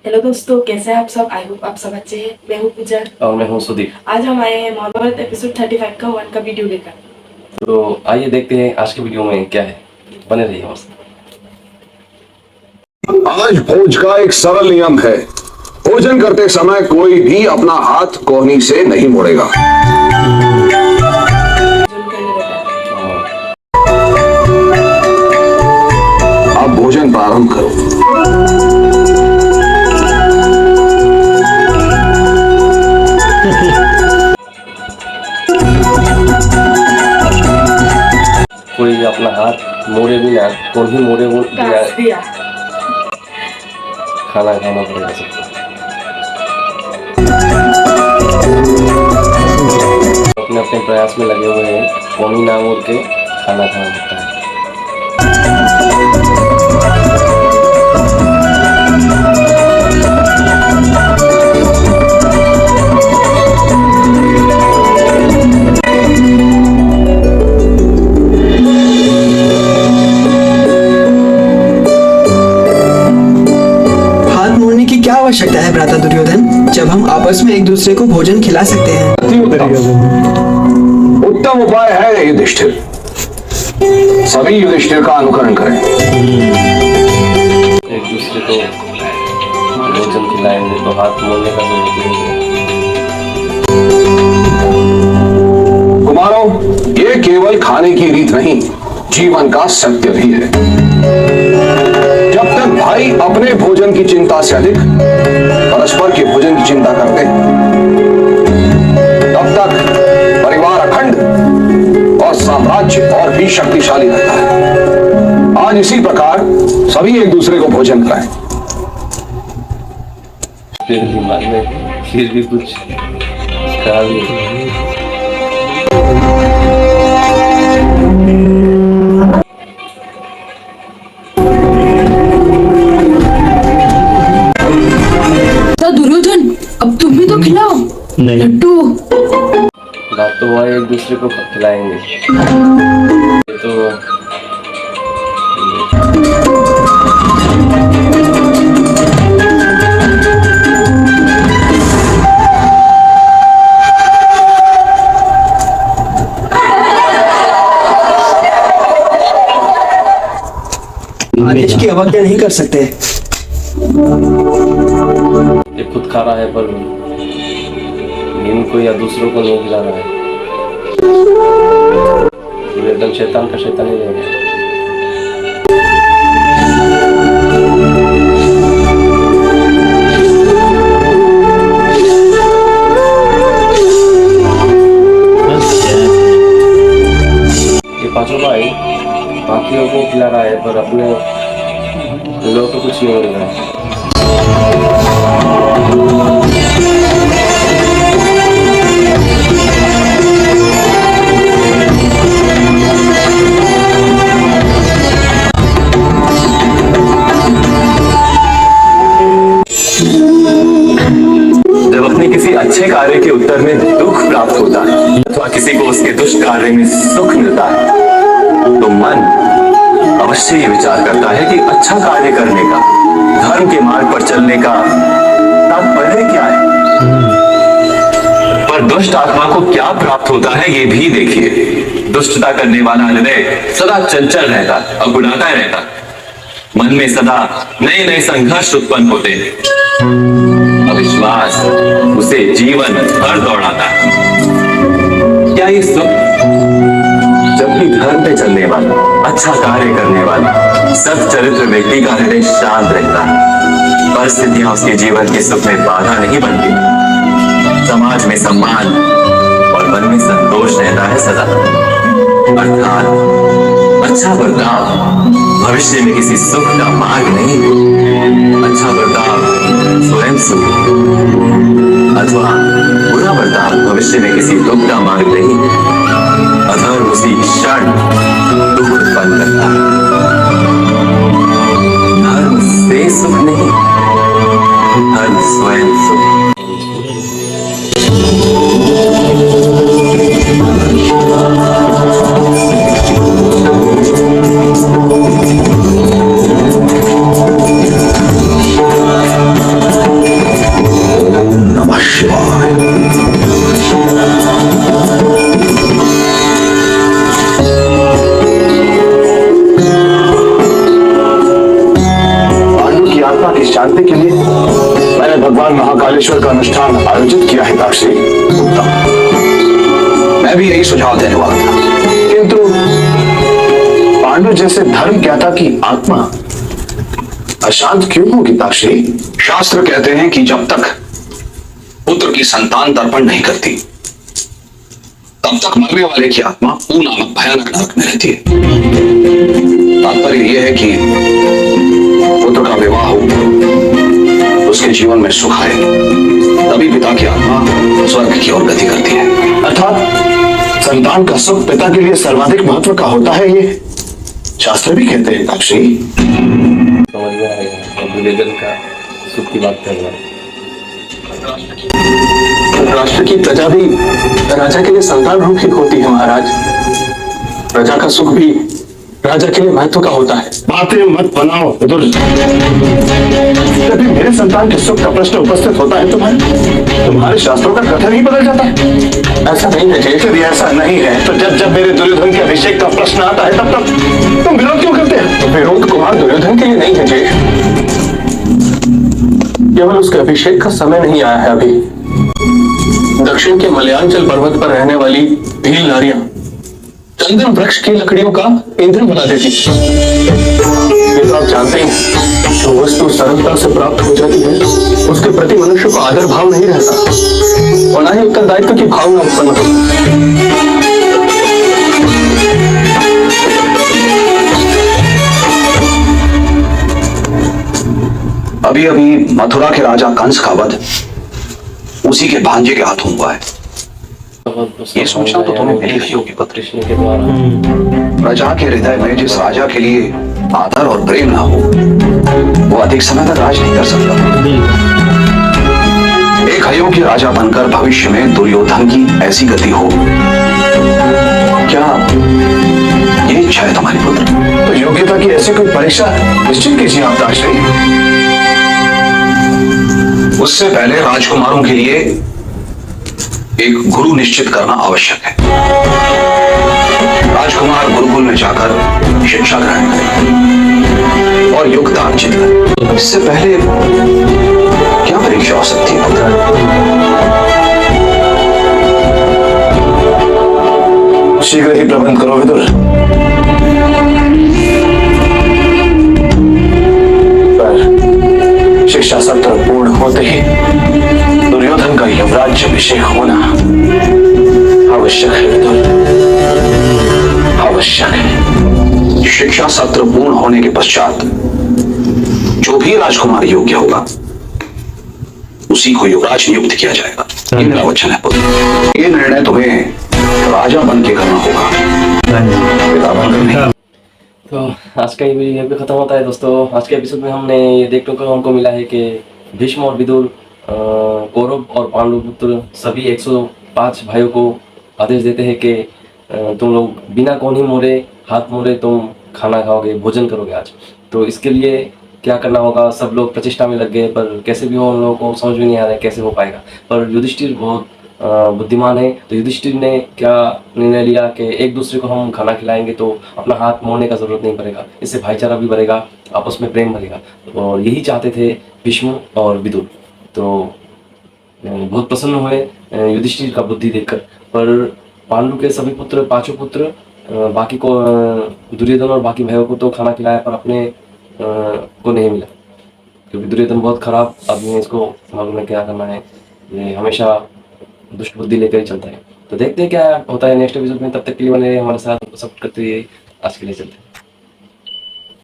Hello दोस्तों, कैसे हैं आप सब। आई होप आप सब अच्छे हैं। मैं हूँ पूजा और मैं हूँ सुदीप। आज हम आए हैं महाभारत एपिसोड 35 का 1 का वीडियो लेकर। तो आइए देखते हैं आज के वीडियो में क्या है। बने रहिए हमसे। आज भोज का एक सरल नियम है, भोजन करते समय कोई भी अपना हाथ कोहनी से नहीं मोड़ेगा। जोन करने देता है। अब भोजन प्रारंभ करो। कोई अपना हाथ मोड़े बिना, कोई मोड़े बिना काट दिया। खाना खाना पड़ेगा सबको। अपने अपने प्रयास में लगे हुए हैं, कोई ना मोड़ के खाना खाना पड़ता है। क्या आवश्यकता है भ्राता दुर्योधन, जब हम आपस में एक दूसरे को भोजन खिला सकते हैं। उत्तम उपाय है युधिष्ठिर, सभी युधिष्ठिर का अनुकरण करें। एक दूसरे को भोजन खिलाएंगे तो हाथ मोड़ने का जरूरत नहीं है। कुमारों, ये केवल खाने की रीत नहीं, जीवन का सत्य भी है। जब तक भाई अपने भोजन की चिंता से अधिक परस्पर के भोजन की चिंता करते हैं, तब तक परिवार अखंड और साम्राज्य और भी शक्तिशाली रहता है। आज इसी प्रकार सभी एक दूसरे को भोजन कराएं। फिर दिमाग में फिर भी कुछ खराबी है। दुर्योधन, अब तुम भी तो खिलाओ। लड्डू बात तो वह एक दूसरे को खिलाएंगे। तो आदेश की अवज्ञा नहीं कर सकते। ये खुद खा रहा है पर इनको या दूसरों को नहीं खिला रहा है। ये एकदम शैतान का शैतान ही रहेगा। ये पांचों भाई बाकियों को खिला रहा है पर अपने लोगों को कुछ नहीं मिल रहा है। जब अपने किसी अच्छे कार्य के उत्तर में दुख प्राप्त होता है अथवा किसी को उसके दुष्ट कार्य में सुख मिलता है, तो मन अवश्य ये विचार करता है कि अच्छा कार्य करने का, धर्म के मार्ग पर चलने का तात्पर्य क्या है। पर दुष्ट आत्मा को क्या प्राप्त होता है ये भी देखिए। दुष्टता करने वाला हृदय सदा चंचल रहता, अगुनाता रहता, मन में सदा नए नए संघर्ष उत्पन्न होते, अविश्वास उसे जीवन भर दौड़ाता। क्या ये सुख जब भी धर्म पे चलने वाला, अच्छा कार्य करने वाला, सत चरित्र व्यक्ति का हृदय शांत रहता है, परिस्थितियां उसके जीवन के सुख में बाधा नहीं बनती, समाज में सम्मान और मन में संतोष रहता है सदा। अर्थात अच्छा बर्ताव भविष्य में किसी सुख का मार्ग नहीं, अच्छा बर्ताव स्वयं सुख अथवा बुरा बर्ताव भविष्य में किसी दुख का मार्ग नहीं, अधर्म उसी क्षण दुख उत्पन्न करता है। धर्म से सुख नहीं, धर्म स्वयं सुख। आत्मा की शांति के लिए मैंने भगवान महाकालेश्वर का अनुष्ठान आयोजित किया है ताक्षी। उत्तम। मैं भी यही सुझाव देने वाला था, किंतु पांडु जैसे धर्म ज्ञाता की आत्मा अशांत क्यों होगी ताक्षी? शास्त्र कहते हैं कि जब तक पुत्र की संतान तर्पण नहीं करती तब तक मरने वाले की आत्मा ऊ नामक भयानक नरक में रहती है। तात्पर्य यह है कि पुत्र का विवाह हो, उसके जीवन में सुख आए, तभी पिता की आत्मा स्वर्ग की ओर गति करती है। अर्थात संतान का सुख पिता के लिए सर्वाधिक महत्व का होता है, ये शास्त्र भी कहते हैं ताक्षी। समझ में आएगा। दुर्योधन का सुख की बात कर रहा है। राष्ट्र की प्रजा भी राजा के लिए संतान रूप ही होती है महाराज। प्रजा का सुख भी राजा के लिए महत्व का होता है। बातें मत बनाओ विदुर। जब भी मेरे संतान के सुख का प्रश्न उपस्थित होता है तुम्हारे शास्त्रों का कथन ही बदल जाता है। ऐसा नहीं है जय। यदि ऐसा नहीं है तो जब जब मेरे दुर्योधन के अभिषेक का प्रश्न आता है तब तब तुम विरोध क्यों करते हैं? विरोध कुमार दुर्योधन के लिए नहीं है जय, केवल उसके अभिषेक का समय नहीं आया है अभी। दक्षिण के मलयांचल पर्वत पर रहने वाली भील नारियां चंदन वृक्ष की लकड़ियों का ईंधन बना देती। ये तो आप जानते हैं, जो वस्तु सरलता से प्राप्त हो जाती है उसके प्रति मनुष्य को आदर भाव नहीं रहता और न ही उत्तरदायित्व की भावना उत्पन्न होती। अभी अभी मथुरा के राजा कंस का वध उसी के भांजे के हाथों हुआ है। ये सोचना तो तुम्हें मेरी ही होगी पुत्र। कृष्ण के द्वारा प्रजा के हृदय में जिस राजा के लिए आदर और प्रेम ना हो वो अधिक समय तक राज नहीं कर सकता। एक अयोग्य राजा बनकर भविष्य में दुर्योधन की ऐसी गति हो, क्या ये इच्छा है तुम्हारी पुत्र? तो योग्यता की ऐसी कोई परीक्षा निश्चित कीजिए आप दाशरथी। उससे पहले राजकुमारों के लिए एक गुरु निश्चित करना आवश्यक है। राजकुमार गुरुकुल में जाकर शिक्षा ग्रहण करें और योग्यता अर्जित करें। इससे पहले क्या परीक्षा हो सकती है पुत्र? शीघ्र ही प्रबंध करो विदुर। पर शिक्षा सत्र पूर्ण होते ही दुर्योधन का यमराज्य अभिषेक होना आवश्यक है विदुर, आवश्यक है। शिक्षा सत्र पूर्ण होने के पश्चात जो भी राजकुमार योग्य होगा उसी को युवराज नियुक्त किया जाएगा। ये मेरा वचन है पुत्र। ये निर्णय तुम्हें राजा बन के करना होगा, पिता बनकर नहीं। तो आज का ये वीडियो यहीं पे खत्म होता है दोस्तों। आज के एपिसोड में हमने ये देखने को हमको मिला है कि भीष्म और विदुर कौरव और पांडु पुत्र सभी 105 भाइयों को आदेश देते हैं कि तुम लोग बिना कौन ही मोड़े हाथ मोड़े तुम खाना खाओगे, भोजन करोगे आज। तो इसके लिए क्या करना होगा, सब लोग प्रचेष्टा में लग गए, पर कैसे भी हो उन लोगों को समझ में नहीं आ रहा है कैसे हो पाएगा। पर युधिष्ठिर बहुत बुद्धिमान है, तो युधिष्ठिर ने क्या निर्णय लिया कि एक दूसरे को हम खाना खिलाएंगे तो अपना हाथ मोड़ने का जरूरत नहीं पड़ेगा, इससे भाईचारा भी बढ़ेगा, आपस में प्रेम बढ़ेगा। और यही चाहते थे भीष्म और विदुर। तो बहुत प्रसन्न हुए युधिष्ठिर का बुद्धि देखकर। पर पांडु के सभी पुत्र, पांचों पुत्र, बाकी को दुर्योधन और बाकी भाइयों को तो खाना खिलाया पर अपने को नहीं मिला, क्योंकि दुर्योधन बहुत खराब आदमी है, इसको मालूम है क्या करना है, ये हमेशा दुष्ट बुद्धि लेकर ही चलता है। तो देखते हैं क्या होता है नेक्स्ट एपिसोड में। तब तक के लिए बने हमारे साथ सपोर्ट करते हुए आज के लिए चलते हैं।